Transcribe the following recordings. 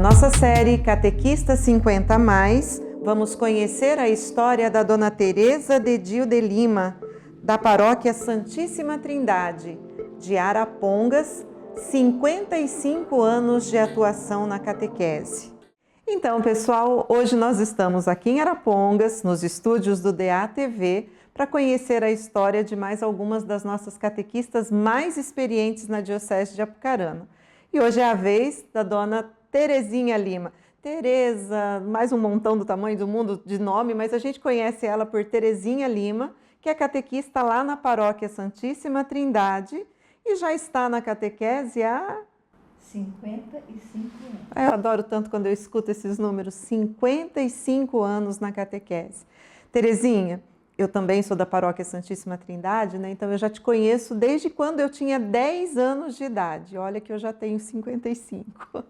nossa série Catequista 50 Mais, vamos conhecer a história da Dona Teresa Dedil de Lima, da Paróquia Santíssima Trindade, de Arapongas, 55 anos de atuação na catequese. Então, pessoal, hoje nós estamos aqui em Arapongas, nos estúdios do DATV, para conhecer a história de mais algumas das nossas catequistas mais experientes na Diocese de Apucarana. E hoje é a vez da Dona Terezinha Lima. Tereza, mais um montão do tamanho do mundo de nome, mas a gente conhece ela por Terezinha Lima, que é catequista lá na Paróquia Santíssima Trindade e já está na catequese há 55 anos. Eu adoro tanto quando eu escuto esses números, 55 anos na catequese. Terezinha, eu também sou da Paróquia Santíssima Trindade, né? Então eu já te conheço desde quando eu tinha 10 anos de idade. Olha que eu já tenho 55.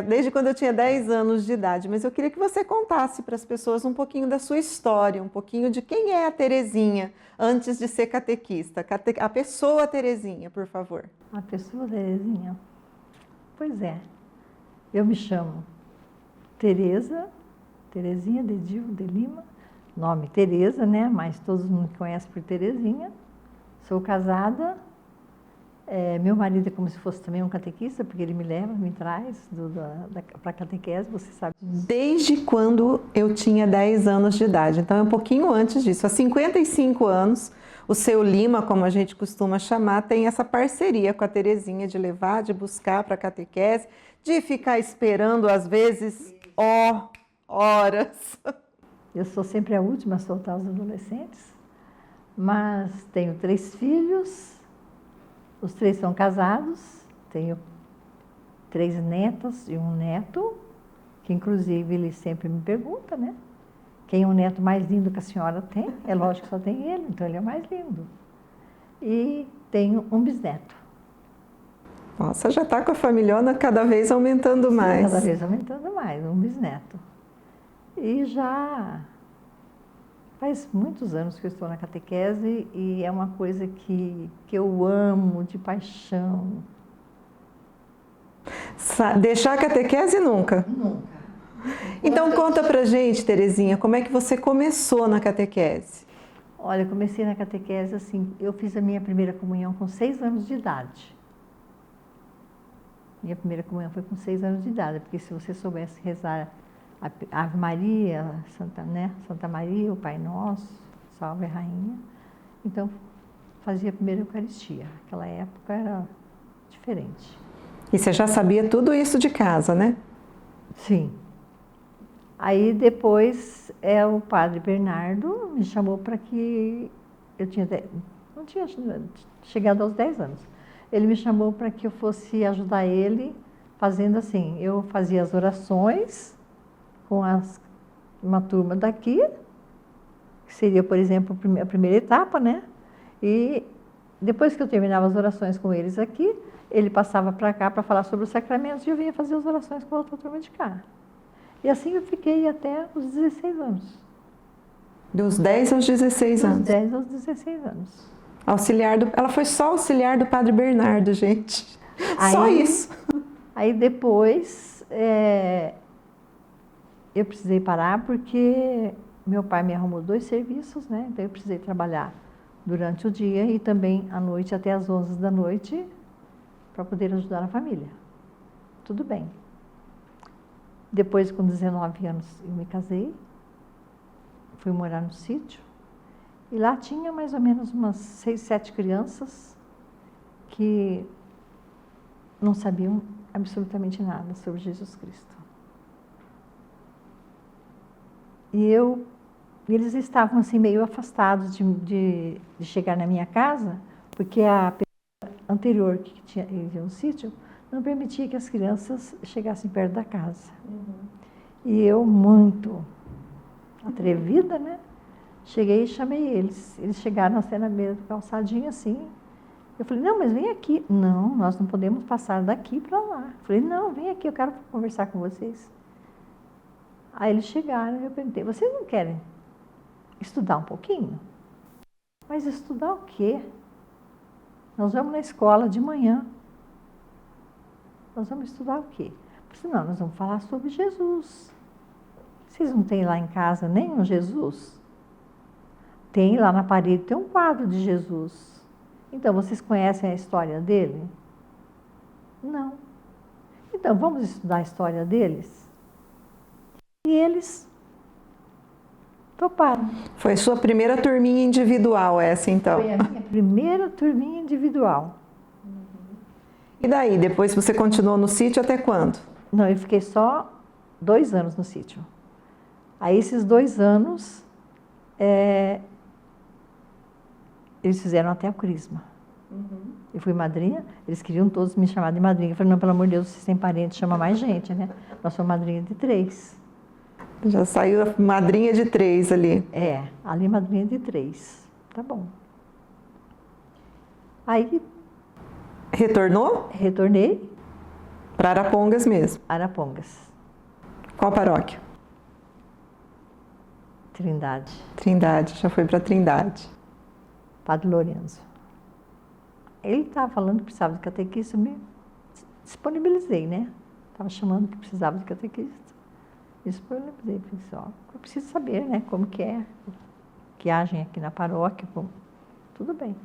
Desde quando eu tinha 10 anos de idade. Mas eu queria que você contasse para as pessoas um pouquinho da sua história, um pouquinho de quem é a Terezinha antes de ser catequista. A pessoa Terezinha, por favor. A pessoa Terezinha? Pois é, eu me chamo Terezinha Dedil de Lima, nome Tereza, né? Mas todo mundo me conhece por Terezinha. Sou casada, meu marido é como se fosse também um catequista, porque ele me leva, me traz para a catequese, você sabe. Desde quando eu tinha 10 anos de idade, então é um pouquinho antes disso, há 55 anos, o seu Lima, como a gente costuma chamar, tem essa parceria com a Terezinha de levar, de buscar para a catequese, de ficar esperando às vezes horas. Eu sou sempre a última a soltar os adolescentes, mas tenho 3 filhos, os 3 são casados, tenho 3 netas e um neto, que inclusive ele sempre me pergunta, né? Quem é o neto mais lindo que a senhora tem? É lógico que só tem ele, então ele é o mais lindo. E tenho um bisneto. Nossa, já está com a familhona cada vez aumentando mais. Cada vez aumentando mais, um bisneto. E já faz muitos anos que eu estou na catequese e é uma coisa que eu amo de paixão. Deixar a catequese nunca? Nunca. Então conta pra gente, Terezinha, como é que você começou na catequese? Olha, eu comecei na catequese assim, eu fiz a minha primeira comunhão com 6 anos de idade. Minha primeira comunhão foi com 6 anos de idade, porque se você soubesse rezar a Ave Maria, Santa Maria, o Pai Nosso, Salve a Rainha, então fazia a primeira Eucaristia. Naquela época era diferente. E você já sabia tudo isso de casa, né? Sim. Aí depois o padre Bernardo me chamou para que não tinha chegado aos 10 anos. Ele me chamou para que eu fosse ajudar ele fazendo assim, eu fazia as orações com uma turma daqui, que seria, por exemplo, a primeira etapa, né? E depois que eu terminava as orações com eles aqui, ele passava para cá para falar sobre os sacramentos e eu vinha fazer as orações com a outra turma de cá. E assim eu fiquei até os 16 anos. Dos 10 aos 16 anos? Dos 10 aos 16 anos. Ela foi só auxiliar do padre Bernardo, gente. Só isso. Aí depois eu precisei parar porque meu pai me arrumou 2 serviços, né? Então eu precisei trabalhar durante o dia e também à noite até às 11 da noite para poder ajudar a família. Tudo bem. Depois, com 19 anos, eu me casei, fui morar no sítio, e lá tinha mais ou menos umas 6, 7 crianças que não sabiam absolutamente nada sobre Jesus Cristo. E eles estavam assim meio afastados de chegar na minha casa, porque a pessoa anterior que tinha no sítio não permitia que as crianças chegassem perto da casa. E eu, muito atrevida, né? Cheguei e chamei eles. Eles chegaram até na beira do calçadinho assim. Eu falei, não, mas vem aqui. Não, nós não podemos passar daqui para lá. Eu falei, não, vem aqui, eu quero conversar com vocês. Aí eles chegaram e eu perguntei, vocês não querem estudar um pouquinho? Mas estudar o quê? Nós vamos na escola de manhã. Nós vamos estudar o quê? disse, não, nós vamos falar sobre Jesus. Vocês não têm lá em casa nenhum Jesus? Tem lá na parede, tem um quadro de Jesus. Então, vocês conhecem a história dele? Não. Então, vamos estudar a história deles? E eles toparam. Foi sua primeira turminha individual essa, então? Foi a minha primeira turminha individual. E daí, depois você continuou no sítio até quando? Não, eu fiquei só 2 anos no sítio. Aí, esses 2 anos, eles fizeram até o crisma. Eu fui madrinha, eles queriam todos me chamar de madrinha. Eu falei, não, pelo amor de Deus, vocês têm parente, chama mais gente, né? Nós somos madrinha de 3. Já saiu a madrinha de 3 ali. Ali madrinha de 3. Tá bom. Aí, Retornou? retornei, Para Arapongas mesmo. Arapongas, Qual paróquia? Trindade, Trindade, já foi para Trindade. Padre Lorenzo. Ele estava falando que precisava de catequista, eu me disponibilizei, né? Estava chamando que precisava de catequista. Disponibilizei, falei assim, ó, eu preciso saber, né, como que é, que agem aqui na paróquia, como... tudo bem.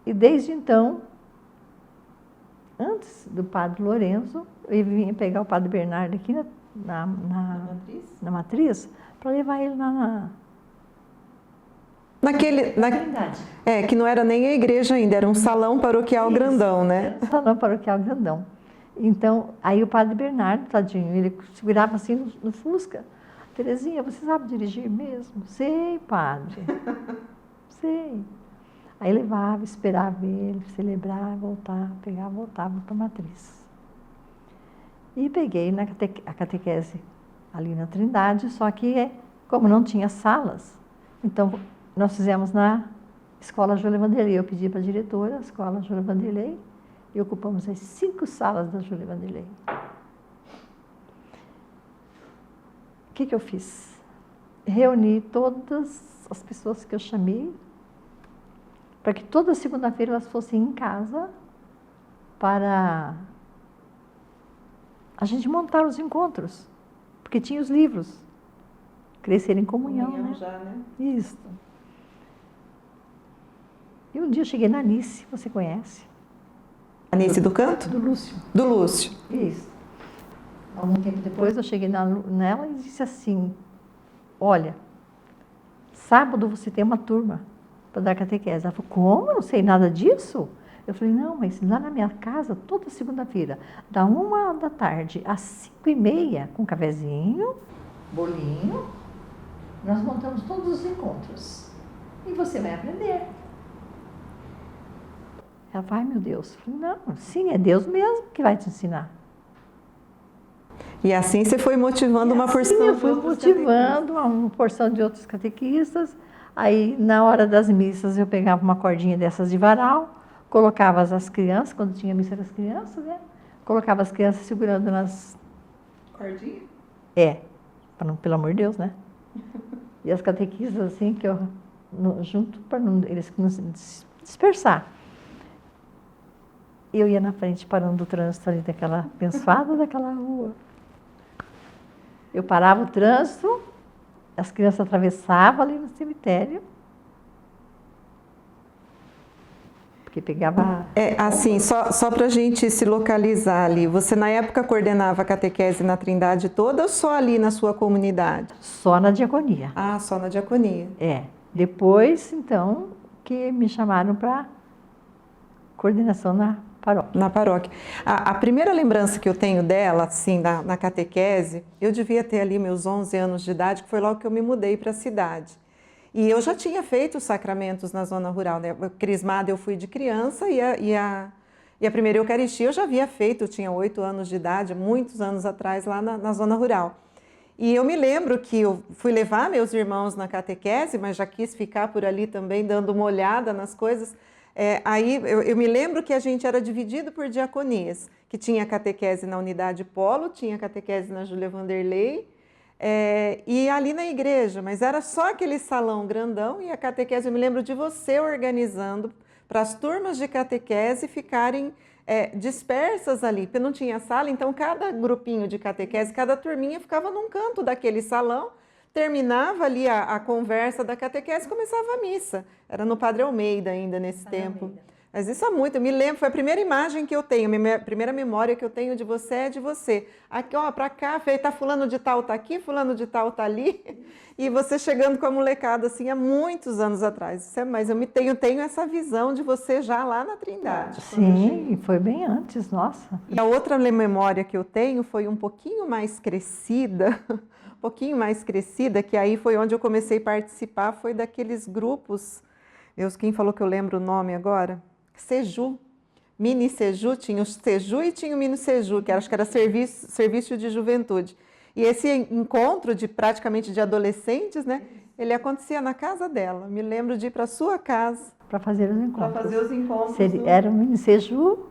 E desde então, antes do Padre Lorenzo, eu vinha pegar o Padre Bernardo aqui na matriz, para levar ele Naquele, Trindade. que não era nem a igreja ainda, era um salão paroquial Isso, grandão, né? era um salão paroquial grandão. Então, aí o Padre Bernardo, tadinho, ele segurava assim no Fusca. Terezinha, você sabe dirigir mesmo? Sei, padre. Sei. Aí levava, esperava ele, celebrar, voltar, pegar, voltava para a matriz. E peguei a catequese ali na Trindade, só que como não tinha salas, então nós fizemos na Escola Júlia Vanderlei. Eu pedi para a diretora, a Escola Júlia Vanderlei, e ocupamos as 5 salas da Júlia Vanderlei. O que eu fiz? Reuni todas as pessoas que eu chamei, para que toda segunda-feira elas fossem em casa para a gente montar os encontros, porque tinha os livros. Crescer em comunhão, né? Já, né? Isso. E um dia eu cheguei na Anice, você conhece? Anice do Canto? Do Lúcio. Do Lúcio. Isso. Algum tempo depois eu cheguei nela e disse assim, olha, sábado você tem uma turma para dar catequese. Ela falou, como? Eu não sei nada disso? Eu falei, não, mas lá na minha casa, toda segunda-feira, da 1 da tarde às 5h30, com cafezinho, bolinho, nós montamos todos os encontros. E você vai aprender. Ela falou, ai meu Deus. Eu falei, não, sim, é Deus mesmo que vai te ensinar. E assim você foi motivando uma porção eu de fui outros motivando uma porção de outros catequistas. Aí, na hora das missas, eu pegava uma cordinha dessas de varal, colocava as crianças, quando tinha missa das crianças, né? Colocava as crianças segurando nas... Cordinha? Pelo amor de Deus, né? E as catequistas, assim, que eu... junto, para eles não se dispersar. Eu ia na frente, parando o trânsito ali daquela abençoada daquela rua. Eu parava o trânsito, as crianças atravessavam ali no cemitério, porque pegava... Assim, só para a gente se localizar ali, você na época coordenava a catequese na Trindade toda ou só ali na sua comunidade? Só na diaconia. Ah, só na diaconia. Depois, então, que me chamaram para coordenação na paróquia. Na paróquia. A primeira lembrança que eu tenho dela, assim, na catequese, eu devia ter ali meus 11 anos de idade, que foi logo que eu me mudei para a cidade. E eu já tinha feito os sacramentos na zona rural, né? Crismada eu fui de criança e a primeira Eucaristia eu já havia feito, eu tinha 8 anos de idade, muitos anos atrás, lá na zona rural. E eu me lembro que eu fui levar meus irmãos na catequese, mas já quis ficar por ali também, dando uma olhada nas coisas. Aí eu me lembro que a gente era dividido por diaconias, que tinha catequese na Unidade Polo, tinha catequese na Júlia Vanderlei, e ali na igreja, mas era só aquele salão grandão e a catequese, eu me lembro de você organizando para as turmas de catequese ficarem dispersas ali, porque não tinha sala, então cada grupinho de catequese, cada turminha ficava num canto daquele salão, terminava ali a conversa da catequese e começava a missa. Era no Padre Almeida ainda nesse tempo. Almeida. Mas isso há muito, eu me lembro, foi a primeira imagem que eu tenho, a primeira memória que eu tenho de você é de você. Aqui, ó, pra cá, tá fulano de tal tá aqui, fulano de tal tá ali, e você chegando com a molecada, assim, há muitos anos atrás. Mas eu tenho essa visão de você já lá na Trindade. Sim, foi bem antes, nossa. E a outra memória que eu tenho foi um pouquinho mais crescida, que aí foi onde eu comecei a participar, foi daqueles grupos, quem falou que eu lembro o nome agora? Seju, Mini Seju, tinha o Seju e tinha o Mini Seju, que acho que era serviço de juventude. E esse encontro praticamente de adolescentes, né, ele acontecia na casa dela. Me lembro de ir para a sua casa. Para fazer os encontros. Para fazer os encontros. Era o Mini Seju,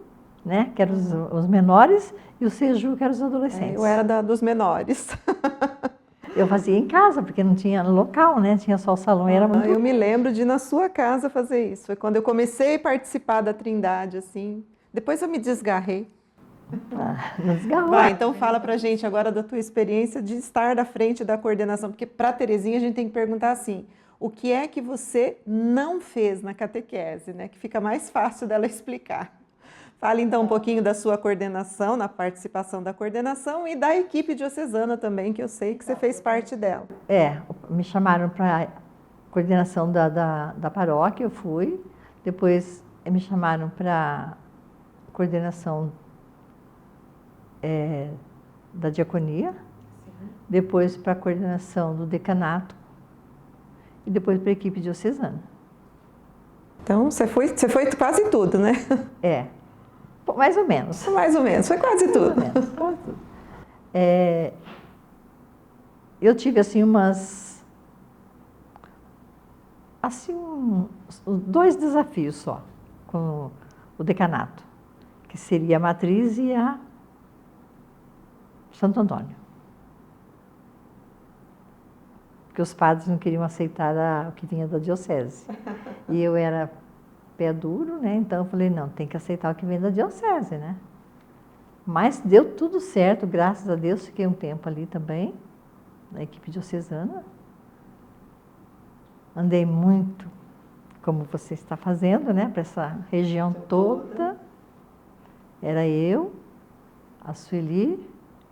né, que eram os menores, e o Seju, que eram os adolescentes. Eu era dos menores. Eu fazia em casa, porque não tinha local, né? Tinha só o salão, era muito... Eu me lembro de ir na sua casa fazer isso. Foi quando eu comecei a participar da Trindade, assim. Depois eu me desgarrei. Desgarrou. Vai, então fala pra gente agora da tua experiência de estar na frente da coordenação, porque para Terezinha a gente tem que perguntar assim, o que é que você não fez na catequese, né? Que fica mais fácil dela explicar. Fale então um pouquinho da sua coordenação, na participação da coordenação e da equipe diocesana também, que eu sei que você fez parte dela. Me chamaram para a coordenação da paróquia, eu fui. Depois me chamaram para a coordenação da diaconia. Sim. Depois para a coordenação do decanato. E depois para a equipe diocesana. Então, você foi quase tudo, né? Mais ou menos. Mais ou menos, foi quase tudo. Quase tudo. Eu tive assim dois desafios só com o decanato, que seria a Matriz e a Santo Antônio. Porque os padres não queriam aceitar o que vinha da diocese. E eu era pé duro, né? Então eu falei, não, tem que aceitar o que vem da diocese, né? Mas deu tudo certo, graças a Deus, fiquei um tempo ali também, na equipe diocesana. Andei muito, como você está fazendo, né? Para essa região toda. Era eu, a Sueli,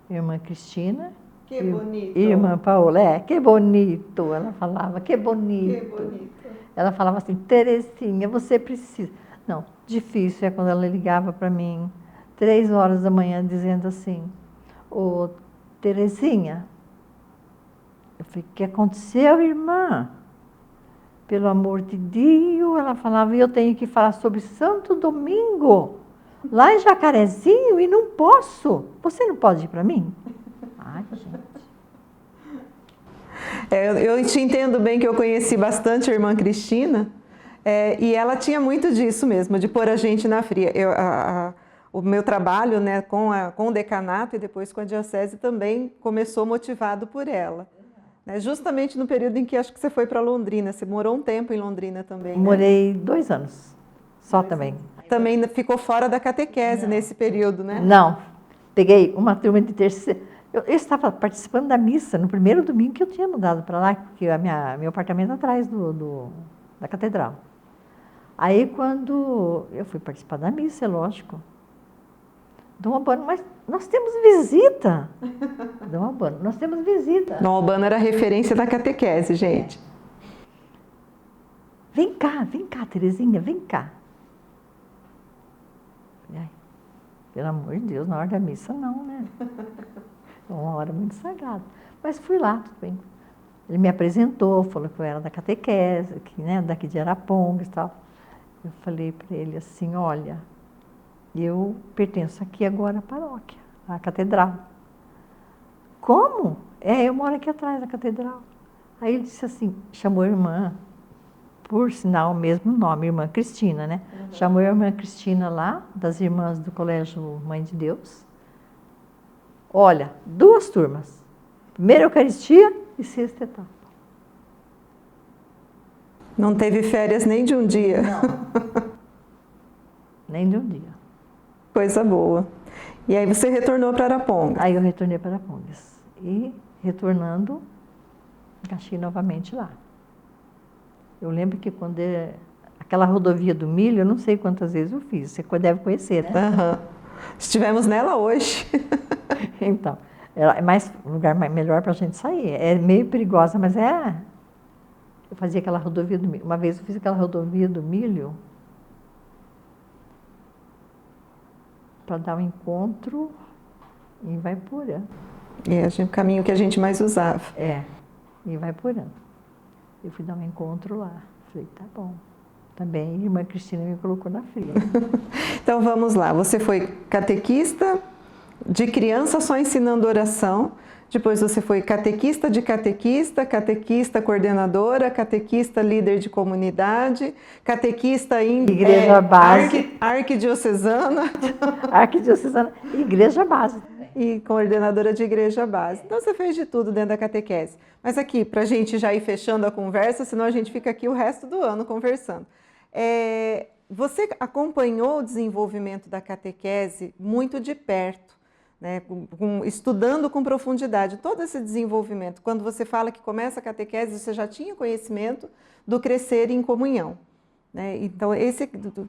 irmã Cristina. Que bonito. Irmã Paola, que bonito, ela falava, que bonito. Que bonito. Ela falava assim, Terezinha, você precisa. Não, difícil é quando ela ligava para mim, 3 horas da manhã, dizendo assim, ô Terezinha, eu falei, o que aconteceu, irmã? Pelo amor de Deus, ela falava, eu tenho que falar sobre Santo Domingo, lá em Jacarezinho, e não posso. Você não pode ir para mim? Ai, gente. Eu te entendo bem, que eu conheci bastante a irmã Cristina, e ela tinha muito disso mesmo, de pôr a gente na fria. O meu trabalho, né, com o decanato e depois com a diocese também começou motivado por ela. Né, justamente no período em que acho que você foi para Londrina, você morou um tempo em Londrina também, né? Morei 2 anos, só também. Também ficou fora da catequese nesse período, né? Não, peguei uma turma de terceira. Eu estava participando da missa no primeiro domingo que eu tinha mudado para lá, que meu apartamento atrás da catedral. Aí, quando eu fui participar da missa, é lógico, Dom Albano, mas nós temos visita. Dom Albano, nós temos visita. Dom Albano era referência da catequese, gente. Vem cá, Terezinha, vem cá. Ai, pelo amor de Deus, na hora da missa não, né? Uma hora muito sagrada. Mas fui lá, tudo bem. Ele me apresentou, falou que eu era da catequese, né, daqui de Arapongas e tal. Eu falei para ele assim, olha, eu pertenço aqui agora à paróquia, à catedral. Como? Eu moro aqui atrás da catedral. Aí ele disse assim, chamou a irmã, por sinal, o mesmo nome, irmã Cristina, né? Uhum. Chamou a irmã Cristina lá, das irmãs do Colégio Mãe de Deus. Olha, 2 turmas. Primeira Eucaristia e 6ª etapa. Não teve férias nem de um dia. Não. Nem de um dia. coisa boa. E aí você retornou para Arapongas? Aí eu retornei para Arapongas. E retornando, achei novamente lá. Eu lembro que quando aquela rodovia do Milho, eu não sei quantas vezes eu fiz, você deve conhecer, né? Uhum. Estivemos nela hoje. Então, é mais um lugar melhor para a gente sair. É meio perigosa, mas eu fazia aquela rodovia do Milho. Uma vez eu fiz aquela rodovia do Milho para dar um encontro em Ivaiporã. É o caminho que a gente mais usava. Em Ivaiporã. Eu fui dar um encontro lá. Falei, tá bom. Também a irmã Cristina me colocou na fila. Então vamos lá. Você foi catequista de criança só ensinando oração. Depois você foi catequista de catequista, catequista coordenadora, catequista líder de comunidade, catequista igreja base, arquidiocesana. Arquidiocesana, igreja base. E coordenadora de igreja base. Então você fez de tudo dentro da catequese. Mas aqui, para a gente já ir fechando a conversa, senão a gente fica aqui o resto do ano conversando. Você acompanhou o desenvolvimento da catequese muito de perto, né? Estudando com profundidade todo esse desenvolvimento. Quando você fala que começa a catequese, você já tinha conhecimento do crescer em comunhão, né? Então,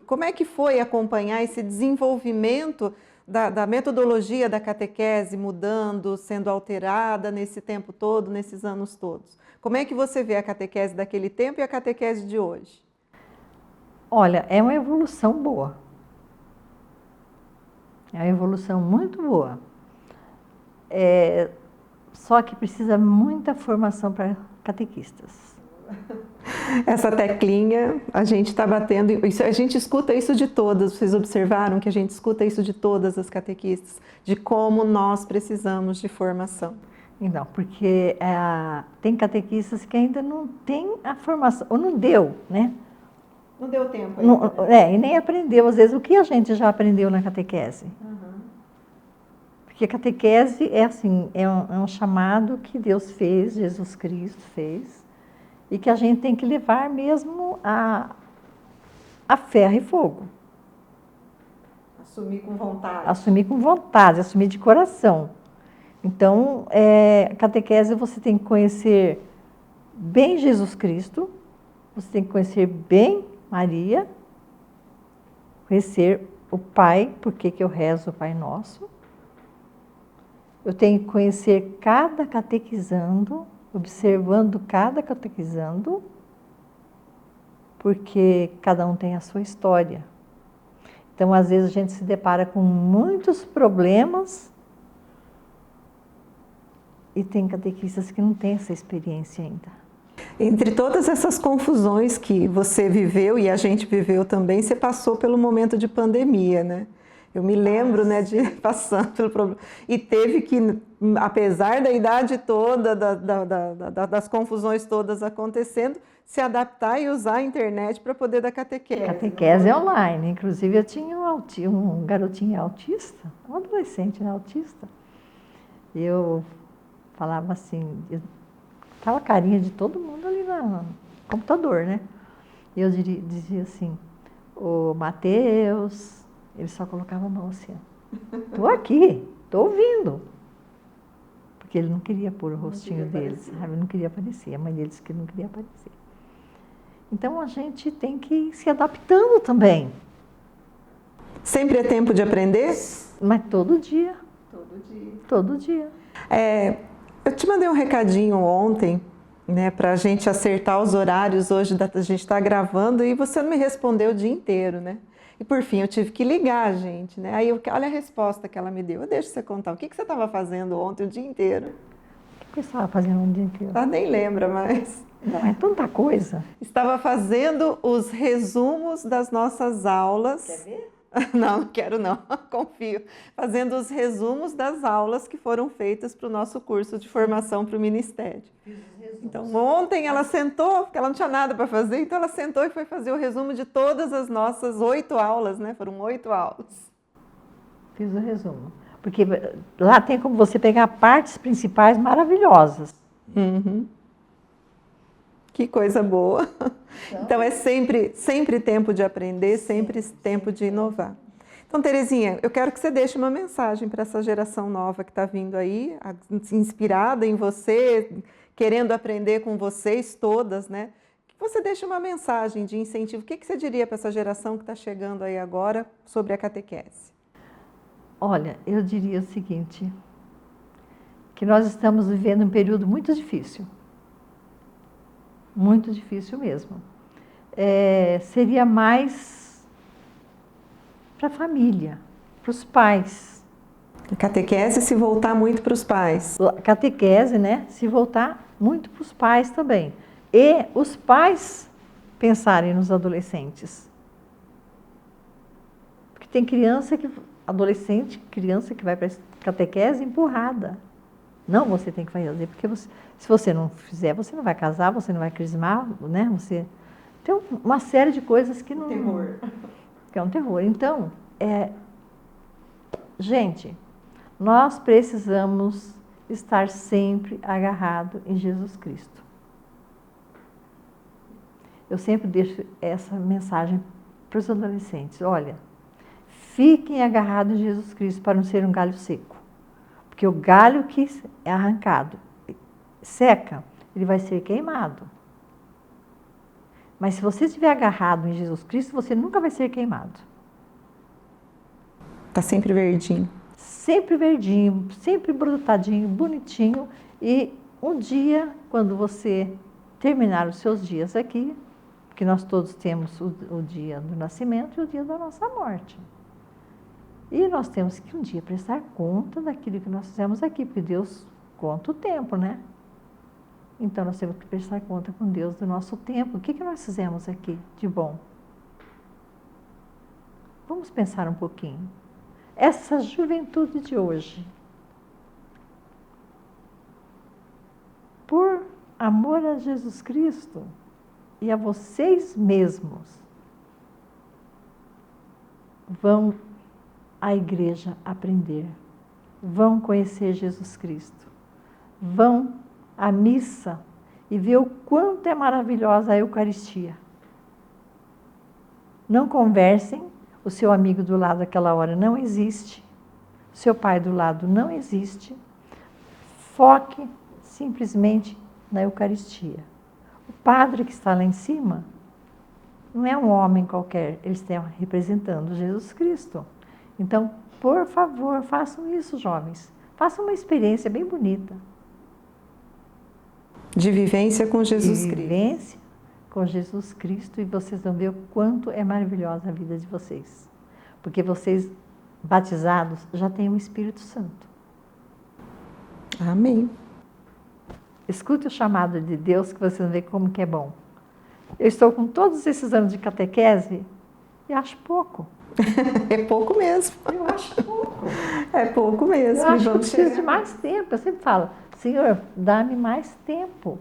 como é que foi acompanhar esse desenvolvimento da metodologia da catequese mudando, sendo alterada nesse tempo todo, nesses anos todos? Como é que você vê a catequese daquele tempo e a catequese de hoje? Olha, é uma evolução boa. É uma evolução muito boa. Só que precisa muita formação para catequistas. Essa teclinha a gente está batendo, a gente escuta isso de todas, vocês observaram que a gente escuta isso de todas as catequistas, de como nós precisamos de formação. Então, porque tem catequistas que ainda não têm a formação, ou não deu, né? Não deu tempo ainda. E nem aprendeu, às vezes, o que a gente já aprendeu na catequese. Uhum. Porque a catequese é assim, é um chamado que Deus fez, Jesus Cristo fez, e que a gente tem que levar mesmo a ferro e fogo. Assumir com vontade. Assumir com vontade, assumir de coração. Então, a catequese você tem que conhecer bem Jesus Cristo, você tem que conhecer bem Maria, conhecer o Pai, por que eu rezo o Pai Nosso. Eu tenho que conhecer cada catequizando, observando cada catequizando, porque cada um tem a sua história. Então, às vezes, a gente se depara com muitos problemas e tem catequistas que não têm essa experiência ainda. Entre todas essas confusões que você viveu e a gente viveu também, você passou pelo momento de pandemia, né? Eu me lembro, né, de passando pelo problema. E teve que, apesar da idade toda, das confusões todas acontecendo, se adaptar e usar a internet para poder dar catequese. Catequese online. Inclusive, eu tinha um garotinho autista, um adolescente autista. Eu falava assim, estava a carinha de todo mundo ali no computador, né? E eu dizia assim, ô Mateus, ele só colocava a mão assim, estou aqui, estou ouvindo. Porque ele não queria pôr o rostinho dele, sabe? Não queria aparecer, a mãe dele disse que ele não queria aparecer. Então a gente tem que ir se adaptando também. Sempre é tempo de aprender? Mas todo dia. Todo dia. Todo dia. Eu te mandei um recadinho ontem, né, para a gente acertar os horários hoje, a gente está gravando e você não me respondeu o dia inteiro, né? E por fim eu tive que ligar, gente, né? Aí olha a resposta que ela me deu. Deixa você contar, o que você estava fazendo ontem o dia inteiro? O que você estava fazendo um dia inteiro? Ah, nem lembra mais. Não, é tanta coisa. Estava fazendo os resumos das nossas aulas. Quer ver? Não, não quero não, confio. Fazendo os resumos das aulas que foram feitas para o nosso curso de formação para o Ministério. Então, ontem ela sentou, porque ela não tinha nada para fazer, então ela sentou e foi fazer o resumo de todas as nossas 8 aulas, né? Foram 8 aulas. Fiz o resumo. Porque lá tem como você pegar partes principais maravilhosas. Uhum. Que coisa boa. Então é sempre tempo de aprender, sempre tempo de inovar. Então, Terezinha, eu quero que você deixe uma mensagem para essa geração nova que está vindo aí, inspirada em você, querendo aprender com vocês todas, né? Que você deixe uma mensagem de incentivo. O que você diria para essa geração que está chegando aí agora sobre a catequese? Olha, eu diria o seguinte, que nós estamos vivendo um período muito difícil mesmo. Seria mais para a família, para os pais. A catequese se voltar muito para os pais. A catequese, né, se voltar muito para os pais também. E os pais pensarem nos adolescentes. Porque tem criança que vai para a catequese empurrada. Não, você tem que fazer, porque se você não fizer, você não vai casar, você não vai crismar, né? Você tem uma série de coisas que não... Terror. Que é um terror. Então, gente, nós precisamos estar sempre agarrado em Jesus Cristo. Eu sempre deixo essa mensagem para os adolescentes. Olha, fiquem agarrados em Jesus Cristo para não ser um galho seco. Porque o galho que é arrancado, seca, ele vai ser queimado. Mas se você estiver agarrado em Jesus Cristo, você nunca vai ser queimado. Está sempre verdinho. Sempre verdinho, sempre brotadinho, bonitinho. E um dia, quando você terminar os seus dias aqui, porque nós todos temos o dia do nascimento e o dia da nossa morte. E nós temos que um dia prestar conta daquilo que nós fizemos aqui, porque Deus conta o tempo, né? Então nós temos que prestar conta com Deus do nosso tempo. O que nós fizemos aqui de bom? Vamos pensar um pouquinho. Essa juventude de hoje, por amor a Jesus Cristo e a vocês mesmos, vão à igreja aprender, vão conhecer Jesus Cristo, vão à missa e ver o quanto é maravilhosa a Eucaristia. Não conversem, o seu amigo do lado àquela hora não existe, seu pai do lado não existe, foque simplesmente na Eucaristia. O padre que está lá em cima não é um homem qualquer, ele está representando Jesus Cristo. Então, por favor, façam isso, jovens. Façam uma experiência bem bonita. De vivência com Jesus Cristo. De vivência com Jesus Cristo, e vocês vão ver o quanto é maravilhosa a vida de vocês. Porque vocês, batizados, já têm o Espírito Santo. Amém. Escute o chamado de Deus, que vocês vão ver como que é bom. Eu estou com todos esses anos de catequese e acho pouco. É pouco mesmo. Eu acho pouco. É pouco mesmo. Eu acho que eu preciso de mais tempo. Eu sempre falo, Senhor, dá-me mais tempo.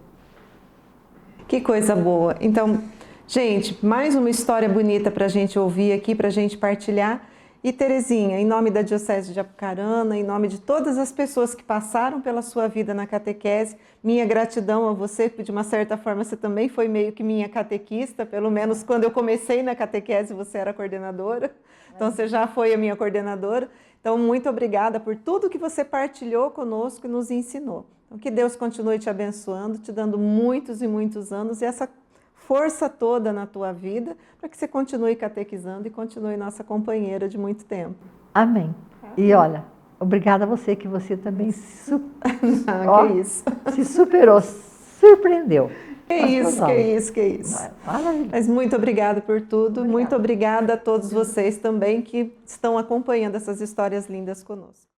Que coisa boa. Então, gente, mais uma história bonita para a gente ouvir aqui, para a gente partilhar. E Terezinha, em nome da Diocese de Apucarana, em nome de todas as pessoas que passaram pela sua vida na catequese, minha gratidão a você, porque de uma certa forma você também foi meio que minha catequista, pelo menos quando eu comecei na catequese você era coordenadora, então você já foi a minha coordenadora. Então, muito obrigada por tudo que você partilhou conosco e nos ensinou. Então, que Deus continue te abençoando, te dando muitos e muitos anos e essa força toda na tua vida, para que você continue catequizando e continue nossa companheira de muito tempo. Amém. E olha, obrigada a você, que você também se superou, surpreendeu. Que isso. Maravilha. Mas muito obrigada por tudo, muito obrigada a todos vocês também que estão acompanhando essas histórias lindas conosco.